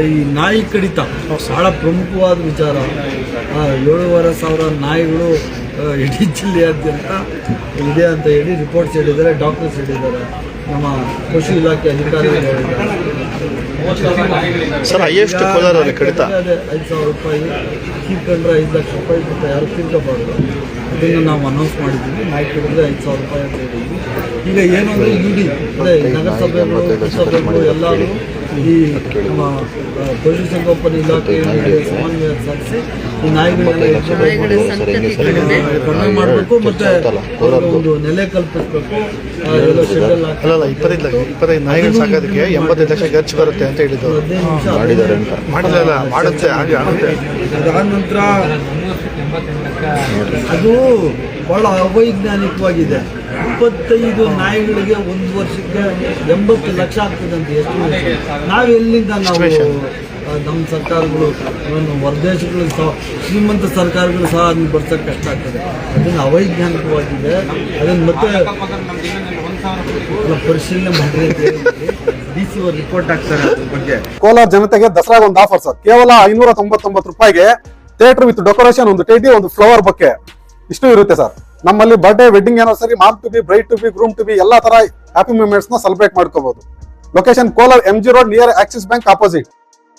ಈ ನಾಯಿ ಕಡಿತ ಬಹಳ ಪ್ರಮುಖವಾದ ವಿಚಾರ. 7,500 ನಾಯಿಗಳು ಇಡೀ ಜಿಲ್ಲೆಯಾದ್ಯಂತ ಇದೆ ಅಂತ ಹೇಳಿ ರಿಪೋರ್ಟ್ಸ್ ಹೇಳಿದ್ದಾರೆ, ಡಾಕ್ಟರ್ಸ್ ಹೇಳಿದ್ದಾರೆ, ನಮ್ಮ ಪಶು ಇಲಾಖೆ ಅಧಿಕಾರಿಗಳು ಹೇಳಿದ್ದಾರೆ. ಸರ್ ಹೈಯೆಸ್ಟ್ ಕೋಲಾರಲ್ಲಿ ಕಡಿತ ಅದೇ 5,000 ರೂಪಾಯಿ ತೀರ್ಕೊಂಡ್ರೆ 5 ಲಕ್ಷ ರೂಪಾಯಿ ಕೊಟ್ಟು ಯಾರು ತೀರ್ಕೋಬಾರ್ದು. ಅದನ್ನು ನಾವು ಅನೌನ್ಸ್ ಮಾಡಿದ್ದೀವಿ. ನಾಯಿ ಕಡಿದ್ರೆ 5,000 ರೂಪಾಯಿ ಅಂತ ಹೇಳಿದ್ವಿ. ಈಗ ಏನು ಅಂದರೆ UD ಅದೇ ನಗರಸಭೆಗಳು ಎಲ್ಲರೂ ಈ ನಮ್ಮ ಪಶುಸಂಗೋಪನೆ ಇಲಾಖೆ ಸಮನ್ವಯ ಸಾಧಿಸಿ ಈ ನಾಯಿಗಳನ್ನೆಲ್ಲ ಕಡಿಮೆ ಮಾಡಬೇಕು ಮತ್ತು ಒಂದು ನೆಲೆ ಕಲ್ಪಿಸಬೇಕು. ಎಲ್ಲ ಶೆಡ್ಯೂಲ್ ಅಲ್ಲ 25 ನಾಯಿಗಳು ಸಾಕೋದಕ್ಕೆ 85 ಲಕ್ಷ ಖರ್ಚು ಬರುತ್ತೆ ಅಂತ ಹೇಳಿದ್ರು. 15 ನಿಮಿಷ ಮಾಡಿಲ್ಲ ಮಾಡುತ್ತೆ ಹಾಗೆ ಆಗುತ್ತೆ. ಅದಾದ ನಂತರ ಅದು ಬಹಳ ಅವೈಜ್ಞಾನಿಕವಾಗಿದೆ. 25 ನಾಯಿಗಳಿಗೆ 1 ವರ್ಷಕ್ಕೆ 80 ಲಕ್ಷ ಆಗ್ತದಂತೆ. ಎಷ್ಟು ನಾವು ಎಲ್ಲಿಂದ ನಾವು ನಮ್ಮ ಸರ್ಕಾರಗಳು ಹೊರದೇಶಗಳು ಸಹ ಶ್ರೀಮಂತ ಸರ್ಕಾರಗಳು ಸಹ ಅದನ್ನು ಬರ್ಸೋಕ್ಕೆ ಕಷ್ಟ ಆಗ್ತದೆ. ಅದನ್ನು ಅವೈಜ್ಞಾನಿಕವಾಗಿದೆ. ಅದನ್ನು ಮತ್ತೆ ಪರಿಶೀಲನೆ ಮಾಡಿ ಅಂತ ಹೇಳಿ DC ಅವರು ರಿಪೋರ್ಟ್ ಆಗ್ತಾರೆ ಅದ್ರ ಬಗ್ಗೆ. ಕೋಲಾರ ಜನತೆಗೆ ದಸರಾಗ ಒಂದು ಆಫರ್ ಸರ್, ಕೇವಲ 599 ರೂಪಾಯಿಗೆ ಥಿಯೇಟರ್ ವಿತ್ ಡೆಕೋರೇಷನ್, ಒಂದು ಟೇಟಿ, ಒಂದು ಫ್ಲವರ್ ಬೊಕ್ಕೆ ಇಷ್ಟು ಇರುತ್ತೆ ಸರ್. ನಮ್ಮಲ್ಲಿ birthday, wedding anniversary, mom to be, bride to be, groom to be ಎಲ್ಲ ತರ ಹ್ಯಾಪಿ ಮೂಮೆಂಟ್ಸ್ ನ ಸೆಲೆಬ್ರೇಟ್ ಮಾಡ್ಕೋಬಹುದು. Location Kolar MG road near Axis bank opposite.